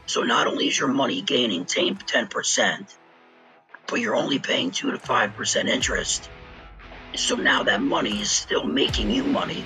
So not only is your money gaining 10%, but you're only paying 2 to 5% interest. So now that money is still making you money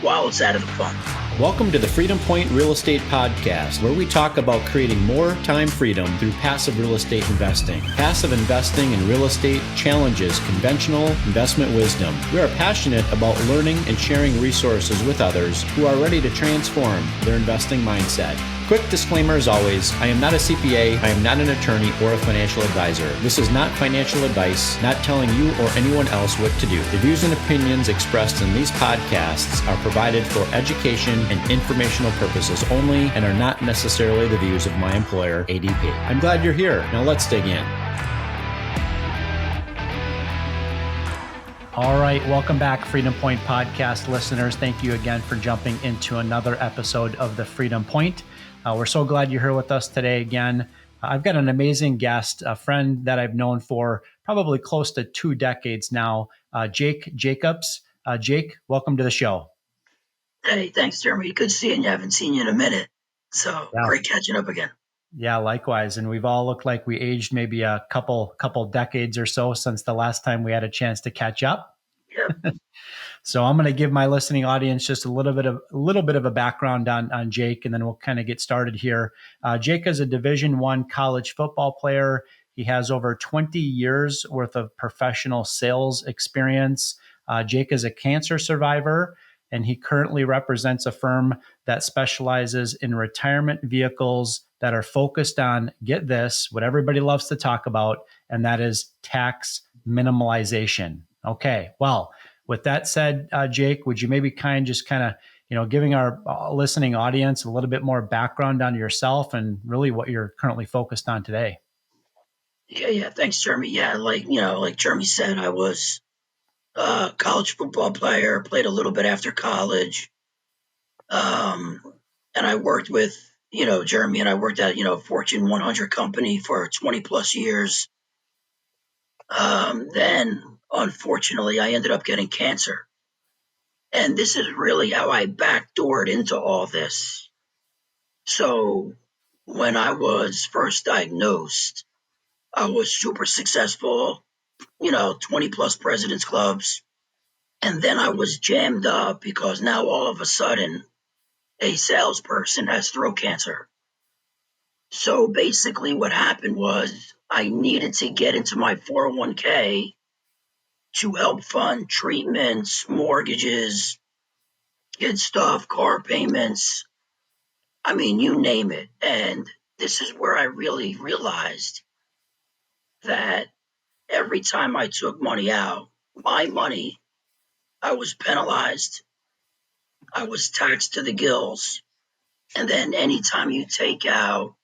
while it's out of the fund. Welcome to the Freedom Point Real Estate Podcast, where we talk about creating more time freedom through passive real estate investing. Passive investing in real estate challenges conventional investment wisdom. We are passionate about learning and sharing resources with others who are ready to transform their investing mindset. Quick disclaimer as always, I am not a CPA, I am not an attorney or a financial advisor. This is not financial advice, not telling you or anyone else what to do. The views and opinions expressed in these podcasts are provided for education and informational purposes only and are not necessarily the views of my employer, ADP. I'm glad you're here. Now let's dig in. All right, welcome back, Freedom Point Podcast listeners. Thank you again for jumping into another episode of the Freedom Point. We're so glad you're here with us today again. I've got an amazing guest, a friend that I've known for probably close to 2 decades now, Jake Jacobs. Jake, welcome to the show. Hey, thanks, Jeremy. Good seeing you. I haven't seen you in a minute. So Great catching up again. Yeah, likewise. And we've all looked like we aged maybe a couple decades or so since the last time we had a chance to catch up. Yep. So I'm going to give my listening audience just a little bit of a background on Jake, and then we'll kind of get started here. Jake is a Division I college football player. He has over 20 years worth of professional sales experience. Jake is a cancer survivor, and he currently represents a firm that specializes in retirement vehicles that are focused on, get this, what everybody loves to talk about, and that is tax minimization. Okay, well, with that said, Jake, would you maybe kind of, giving our listening audience a little bit more background on yourself and really what you're currently focused on today? Yeah. Thanks, Jeremy. Yeah, like Jeremy said, I was a college football player, played a little bit after college. And I worked with, Jeremy, and I worked at, Fortune 100 company for 20 plus years. Then, unfortunately, I ended up getting cancer. And this is really how I backdoored into all this. So when I was first diagnosed, I was super successful, 20 plus President's Clubs. And then I was jammed up because now all of a sudden a salesperson has throat cancer. So basically what happened was I needed to get into my 401k to help fund treatments, mortgages, kid stuff, car payments. I mean, you name it. And this is where I really realized that every time I took money out, my money, I was penalized. I was taxed to the gills. And then anytime you take out,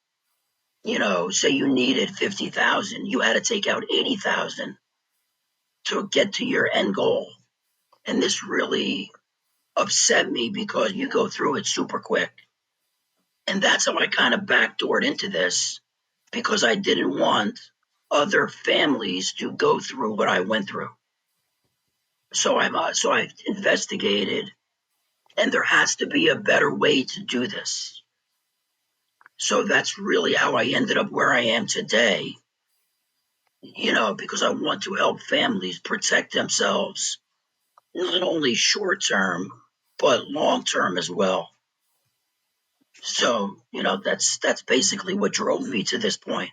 say you needed 50,000, you had to take out 80,000 to get to your end goal. And this really upset me because you go through it super quick. And that's how I kind of backdoored into this, because I didn't want other families to go through what I went through. So I investigated, and there has to be a better way to do this. So that's really how I ended up where I am today, because I want to help families protect themselves, not only short term, but long term as well. So, that's basically what drove me to this point.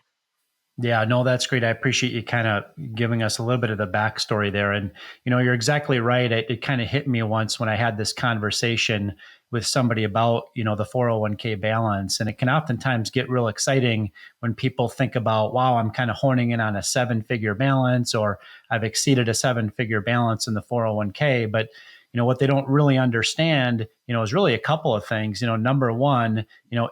Yeah, no, that's great. I appreciate you kind of giving us a little bit of the backstory there. And, you're exactly right. It kind of hit me once when I had this conversation with somebody about, the 401k balance. And it can oftentimes get real exciting when people think about, wow, I'm kind of honing in on a 7-figure balance, or I've exceeded a 7-figure balance in the 401k. But, what they don't really understand, is really a couple of things. Number one,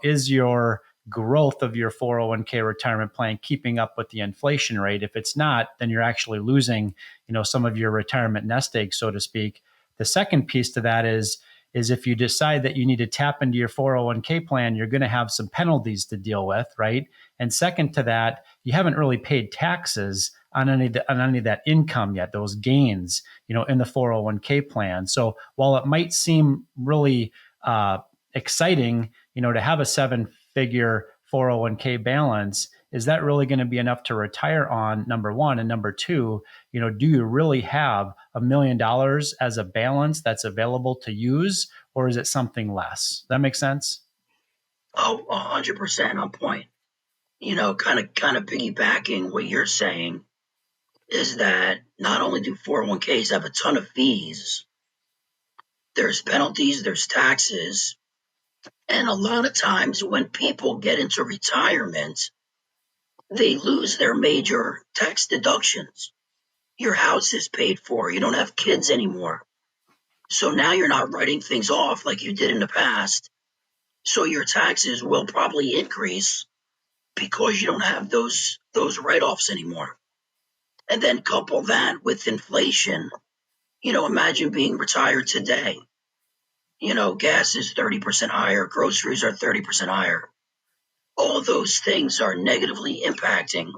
is your growth of your 401k retirement plan keeping up with the inflation rate? If it's not, then you're actually losing, some of your retirement nest egg, so to speak. The second piece to that is if you decide that you need to tap into your 401k plan, you're going to have some penalties to deal with, right? And second to that, you haven't really paid taxes on any of that income yet, those gains, in the 401k plan. So while it might seem really exciting, to have a 7-figure 401k balance, is that really going to be enough to retire on, number one? And number two, do you really have $1 million as a balance that's available to use, or is it something less? That makes sense? Oh, 100% on point. Kind of piggybacking what you're saying is that not only do 401ks have a ton of fees, there's penalties, there's taxes, and a lot of times when people get into retirement, they lose their major tax deductions. Your house is paid for, you don't have kids anymore. So now you're not writing things off like you did in the past. So your taxes will probably increase because you don't have those write-offs anymore. And then couple that with inflation. Imagine being retired today. Gas is 30% higher, groceries are 30% higher. All those things are negatively impacting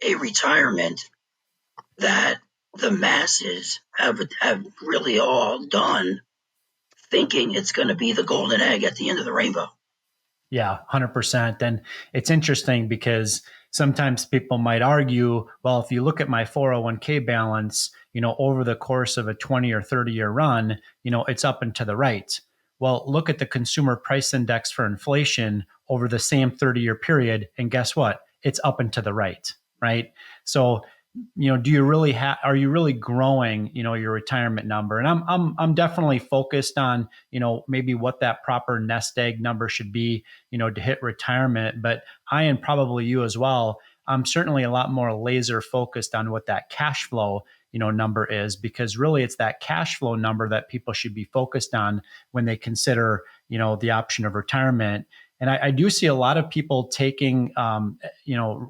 a retirement that the masses have really all done thinking it's going to be the golden egg at the end of the rainbow. Yeah, 100%. And it's interesting because sometimes people might argue, well, if you look at my 401k balance, over the course of a 20 or 30-year run, it's up and to the right. Well, look at the consumer price index for inflation over the same 30-year period. And guess what? It's up and to the right, right? So, do you really are you really growing, your retirement number? And I'm definitely focused on, maybe what that proper nest egg number should be, to hit retirement. But and probably you as well, I'm certainly a lot more laser focused on what that cash flow, number is, because really it's that cash flow number that people should be focused on when they consider, the option of retirement. And I do see a lot of people taking,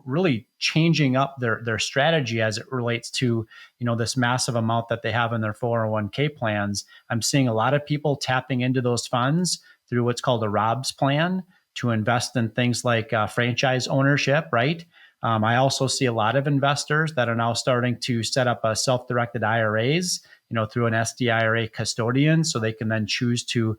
really changing up their strategy as it relates to, this massive amount that they have in their 401k plans. I'm seeing a lot of people tapping into those funds through what's called a ROBS plan to invest in things like franchise ownership, right? I also see a lot of investors that are now starting to set up a self-directed IRAs, through an SDIRA custodian, so they can then choose to,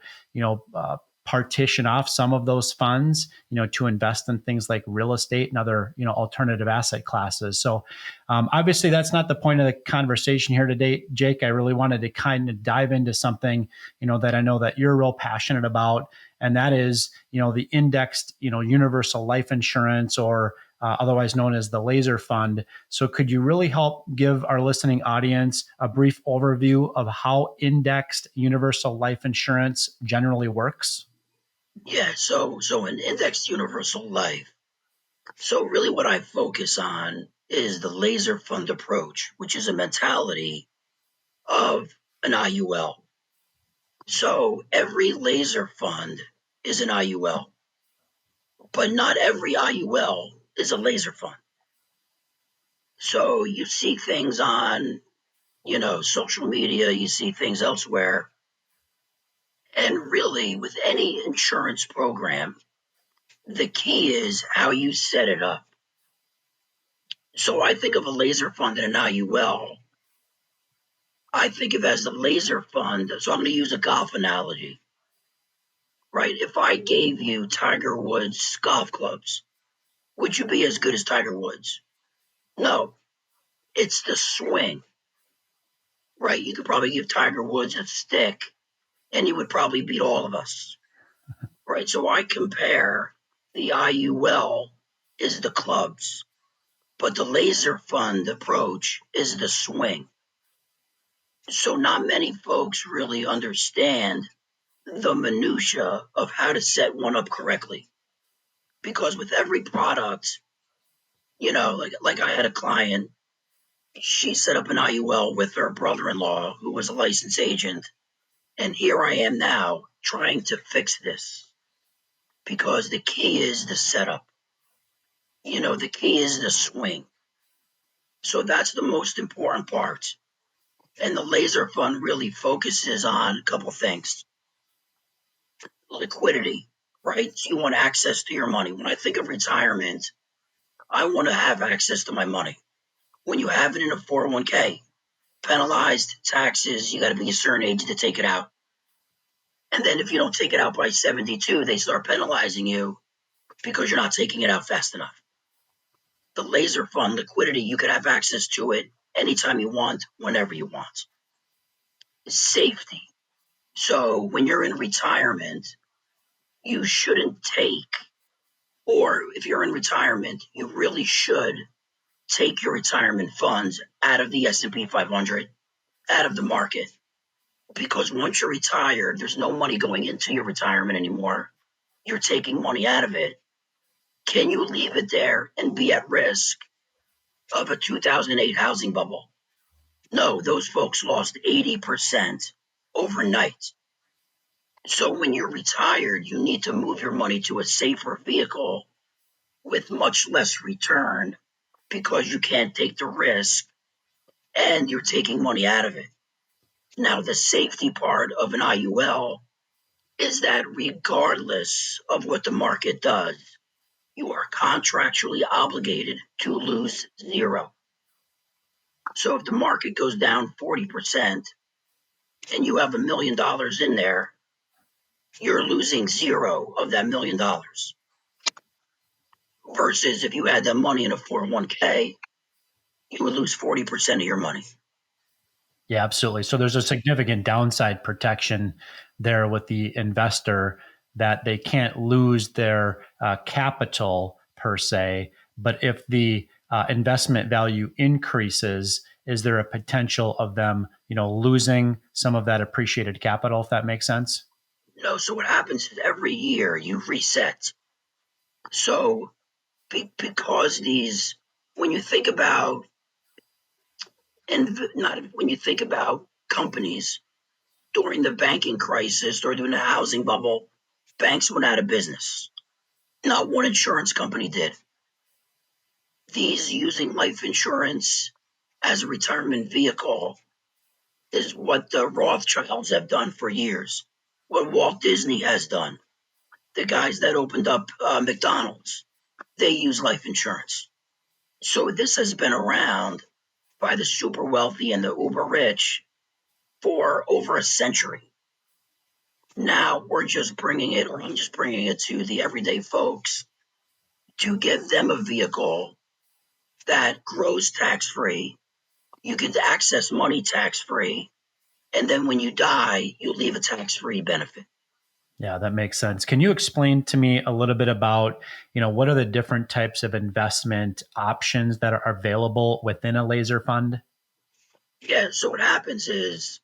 partition off some of those funds, to invest in things like real estate and other, alternative asset classes. So obviously that's not the point of the conversation here today, Jake. I really wanted to kind of dive into something, that I know that you're real passionate about, and that is, the indexed, universal life insurance, or otherwise known as the laser fund. So could you really help give our listening audience a brief overview of how indexed universal life insurance generally works? Yeah, so an indexed universal life. So really what I focus on is the laser fund approach, which is a mentality of an IUL. So every laser fund is an IUL, but not every IUL is a laser fund. So you see things on, social media, you see things elsewhere. And really with any insurance program, the key is how you set it up. So I think of a laser fund and an IUL. I think of it as a laser fund. So I'm going to use a golf analogy, right? If I gave you Tiger Woods golf clubs, would you be as good as Tiger Woods? No, it's the swing, right? You could probably give Tiger Woods a stick and he would probably beat all of us, right? So I compare the IUL is the clubs, but the laser fund approach is the swing. So not many folks really understand the minutia of how to set one up correctly. Because with every product, like I had a client, she set up an IUL with her brother-in-law who was a licensed agent. And here I am now trying to fix this because the key is the setup. The key is the swing. So that's the most important part. And the laser fund really focuses on a couple things. Liquidity, right? So you want access to your money. When I think of retirement, I want to have access to my money. When you have it in a 401k, penalized, taxes, you got to be a certain age to take it out. And then if you don't take it out by 72, they start penalizing you because you're not taking it out fast enough. The laser fund liquidity, you could have access to it anytime you want, whenever you want. Safety. So when you're in retirement, you shouldn't take, or if you're in retirement, you really should take your retirement funds out of the S&P 500, out of the market. Because once you're retired, there's no money going into your retirement anymore. You're taking money out of it. Can you leave it there and be at risk of a 2008 housing bubble? No, those folks lost 80% overnight. So when you're retired, you need to move your money to a safer vehicle with much less return because you can't take the risk and you're taking money out of it. Now, the safety part of an IUL is that regardless of what the market does, you are contractually obligated to lose zero. So if the market goes down 40% and you have $1 million in there, you're losing zero of that $1 million. Versus if you had that money in a 401k, you would lose 40% of your money. Yeah, absolutely. So there's a significant downside protection there with the investor that they can't lose their capital per se. But if the investment value increases, is there a potential of them, losing some of that appreciated capital, if that makes sense? No, so what happens is every year you reset. So because when you think about, and not when you think about companies during the banking crisis or during the housing bubble, banks went out of business. Not one insurance company did. These using life insurance as a retirement vehicle is what the Rothschilds have done for years, what Walt Disney has done. The guys that opened up McDonald's, they use life insurance. So this has been around by the super wealthy and the uber rich for over a century. Now I'm just bringing it to the everyday folks to give them a vehicle that grows tax-free. You can access money tax-free. And then when you die, you leave a tax-free benefit. Yeah, that makes sense. Can you explain to me a little bit about, what are the different types of investment options that are available within a laser fund? Yeah, so what happens is,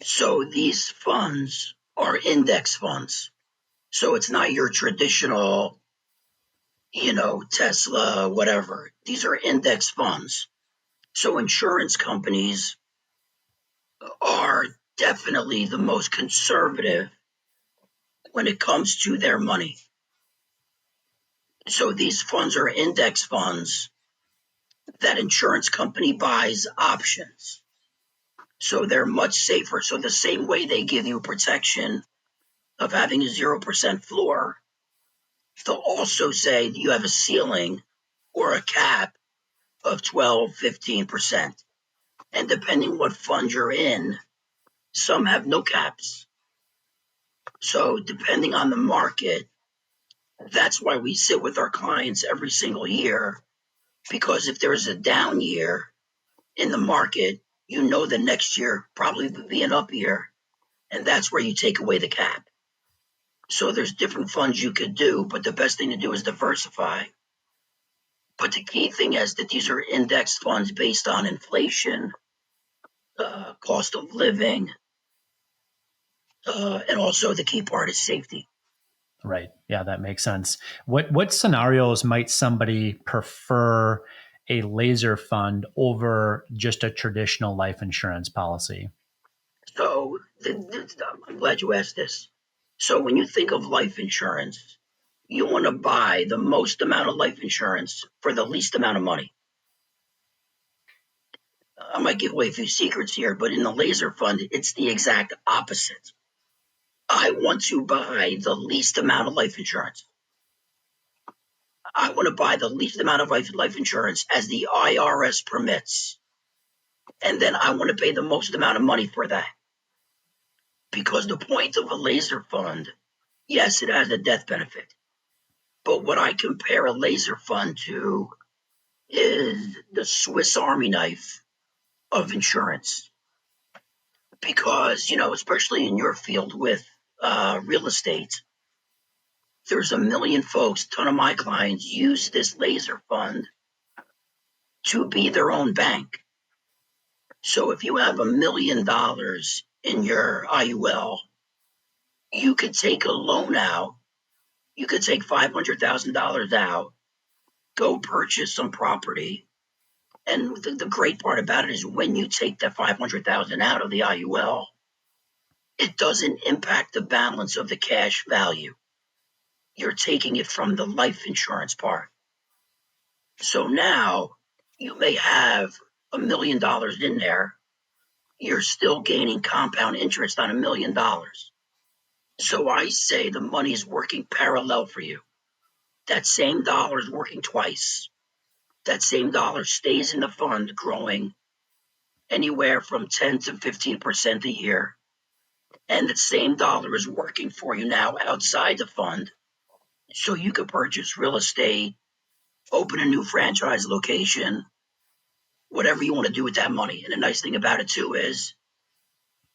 so these funds are index funds. So it's not your traditional, Tesla, whatever. These are index funds. So insurance companies are definitely the most conservative when it comes to their money. So these funds are index funds that insurance company buys options. So they're much safer. So the same way they give you protection of having a 0% floor, they'll also say you have a ceiling or a cap of 12, 15%. And depending what fund you're in, some have no caps. So depending on the market, that's why we sit with our clients every single year, because if there's a down year in the market, the next year probably will be an up year, and that's where you take away the cap. So there's different funds you could do, but the best thing to do is diversify. But the key thing is that these are index funds based on inflation, cost of living, and also the key part is safety. Right. Yeah, that makes sense. What scenarios might somebody prefer a laser fund over just a traditional life insurance policy? So I'm glad you asked this. So when you think of life insurance, you want to buy the most amount of life insurance for the least amount of money. I might give away a few secrets here, but in the laser fund, it's the exact opposite. I want to buy the least amount of life insurance. I want to buy the least amount of life insurance as the IRS permits. And then I want to pay the most amount of money for that. Because the point of a laser fund, yes, it has a death benefit. But what I compare a laser fund to is the Swiss Army knife of insurance. Because, especially in your field with real estate, there's a million folks, ton of my clients use this laser fund to be their own bank. So if you have $1 million in your IUL, you could take a loan out. You could take $500,000 out, go purchase some property. And the great part about it is when you take that $500,000 out of the IUL, it doesn't impact the balance of the cash value. You're taking it from the life insurance part. So now you may have $1 million in there. You're still gaining compound interest on $1 million. So I say the money is working parallel for you. That same dollar is working twice. That same dollar stays in the fund growing anywhere from 10 to 15% a year. And the same dollar is working for you now outside the fund. So you could purchase real estate, open a new franchise location, whatever you want to do with that money. And the nice thing about it too is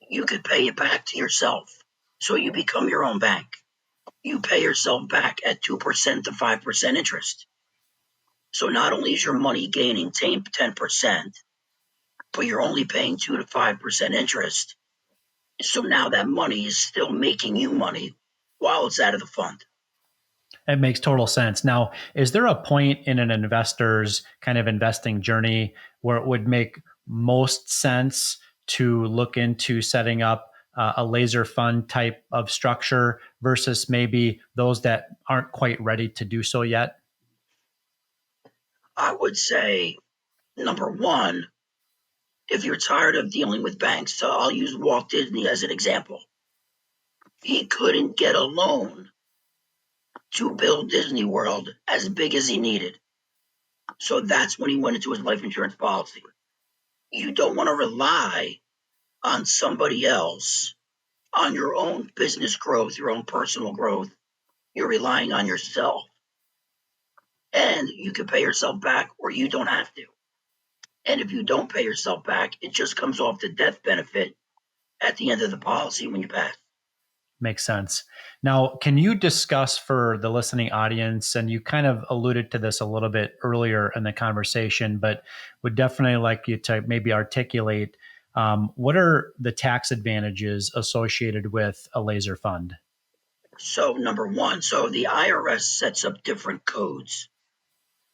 you could pay it back to yourself. So you become your own bank. You pay yourself back at 2% to 5% interest. So not only is your money gaining 10%, but you're only paying 2 to 5% interest. So now that money is still making you money while it's out of the fund. It makes total sense. Now, is there a point in an investor's kind of investing journey where it would make most sense to look into setting up a laser fund type of structure versus maybe those that aren't quite ready to do so yet? I would say, number one, if you're tired of dealing with banks, so I'll use Walt Disney as an example. He couldn't get a loan to build Disney World as big as he needed. So that's when he went into his life insurance policy. You don't want to rely on somebody else, on your own business growth, your own personal growth. You're relying on yourself. And you can pay yourself back or you don't have to. And if you don't pay yourself back, it just comes off the death benefit at the end of the policy when you pass. Makes sense. Now, can you discuss for the listening audience, and you kind of alluded to this a little bit earlier in the conversation, but would definitely like you to maybe articulate what are the tax advantages associated with a laser fund? So number one, so the IRS sets up different codes.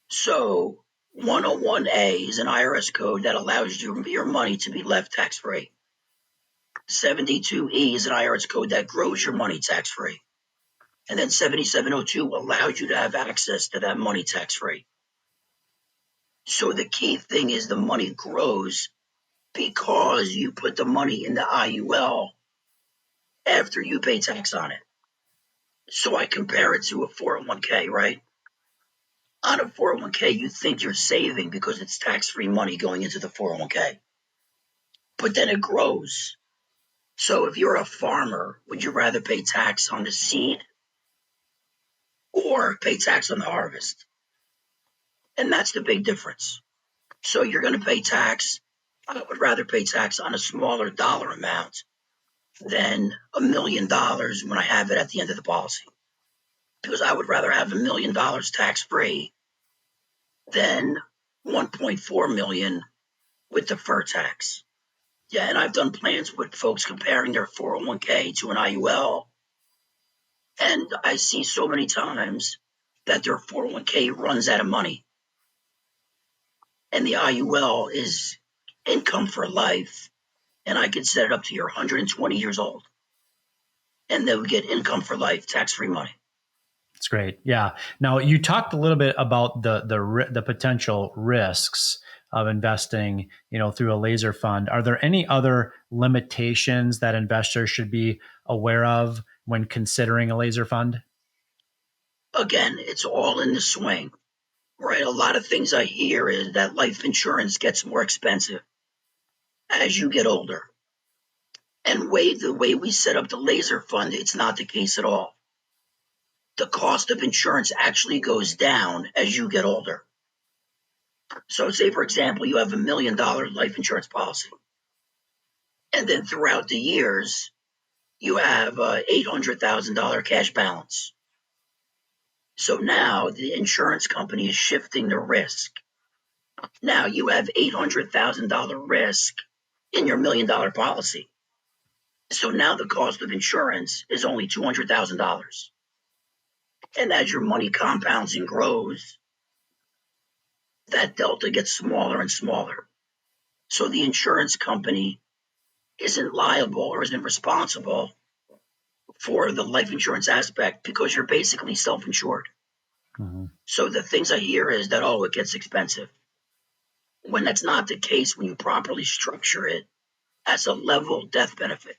So 101A is an IRS code that allows your money to be left tax-free. 72E is an IRS code that grows your money tax-free. And then 7702 allows you to have access to that money tax-free. So the key thing is the money grows because you put the money in the IUL after you pay tax on it. So I compare it to a 401k, right? On a 401k, you think you're saving because it's tax-free money going into the 401k. But then it grows. So if you're a farmer, would you rather pay tax on the seed or pay tax on the harvest? And that's the big difference. So you're going to pay tax. I would rather pay tax on a smaller dollar amount than $1 million when I have it at the end of the policy. Because I would rather have $1 million tax-free than 1.4 million with deferred tax. Yeah, and I've done plans with folks comparing their 401k to an IUL, and I see so many times that their 401k runs out of money, and the IUL is income for life, and I could set it up to you're 120 years old, and they would get income for life, tax-free money. That's great. Yeah. Now, you talked a little bit about the potential risks of investing, through a laser fund. Are there any other limitations that investors should be aware of when considering a laser fund? Again, it's all in the swing, right? A lot of things I hear is that life insurance gets more expensive as you get older. And the way we set up the laser fund, it's not the case at all. the cost of insurance actually goes down as you get older. So say, for example, you have $1 million life insurance policy. And then throughout the years, you have a $800,000 cash balance. So now the insurance company is shifting the risk. Now you have $800,000 risk in your $1 million policy. So now the cost of insurance is only $200,000. And as your money compounds and grows, that delta gets smaller and smaller. So the insurance company isn't liable or isn't responsible for the life insurance aspect because you're basically self-insured. Mm-hmm. So the things I hear is that, it gets expensive. When that's not the case, when you properly structure it as a level death benefit.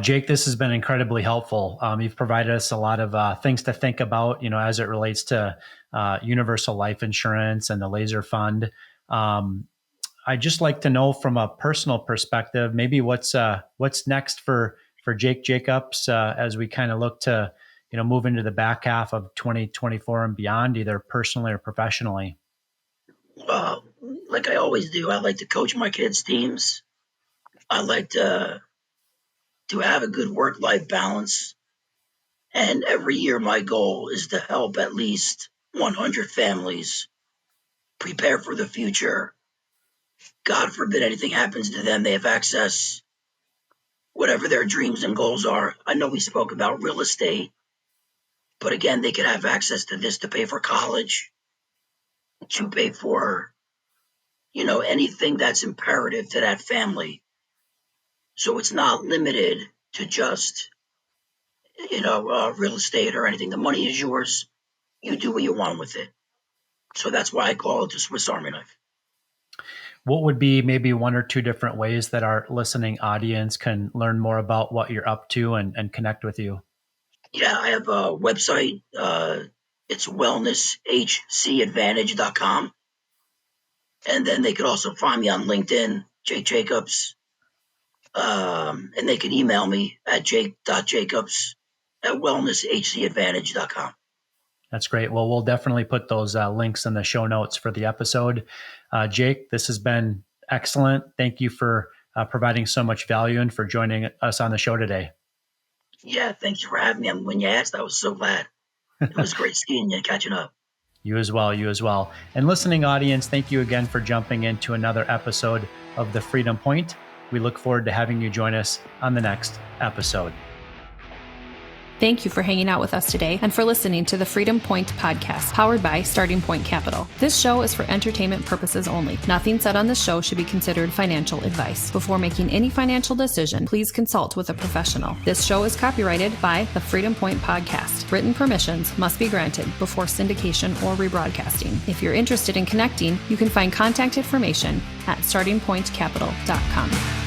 Jake, this has been incredibly helpful. You've provided us a lot of things to think about, as it relates to universal life insurance and the laser fund. I'd just like to know from a personal perspective, maybe what's next for Jake Jacobs as we kind of look to, move into the back half of 2024 and beyond, either personally or professionally. Like I always do, I like to coach my kids' teams. I like to have a good work-life balance. And every year my goal is to help at least 100 families prepare for the future. God forbid anything happens to them, they have access, whatever their dreams and goals are. I know we spoke about real estate, but again, they could have access to this to pay for college, to pay for, anything that's imperative to that family. So it's not limited to just, real estate or anything. The money is yours. You do what you want with it. So that's why I call it the Swiss Army knife. What would be maybe one or two different ways that our listening audience can learn more about what you're up to and connect with you? Yeah, I have a website. It's wellnesshcadvantage.com. And then they could also find me on LinkedIn, Jake Jacobs. And they can email me at jake.jacobs@wellnesshcadvantage.com. That's great. Well, we'll definitely put those links in the show notes for the episode. Jake, this has been excellent. Thank you for providing so much value and for joining us on the show today. Yeah, thanks for having me. And when you asked, I was so glad. It was great seeing you and catching up. You as well. And listening audience, thank you again for jumping into another episode of The Freedom Point. We look forward to having you join us on the next episode. Thank you for hanging out with us today and for listening to the Freedom Point podcast, powered by Starting Point Capital. This show is for entertainment purposes only. Nothing said on this show should be considered financial advice. Before making any financial decision, please consult with a professional. This show is copyrighted by the Freedom Point podcast. Written permissions must be granted before syndication or rebroadcasting. If you're interested in connecting, you can find contact information at startingpointcapital.com.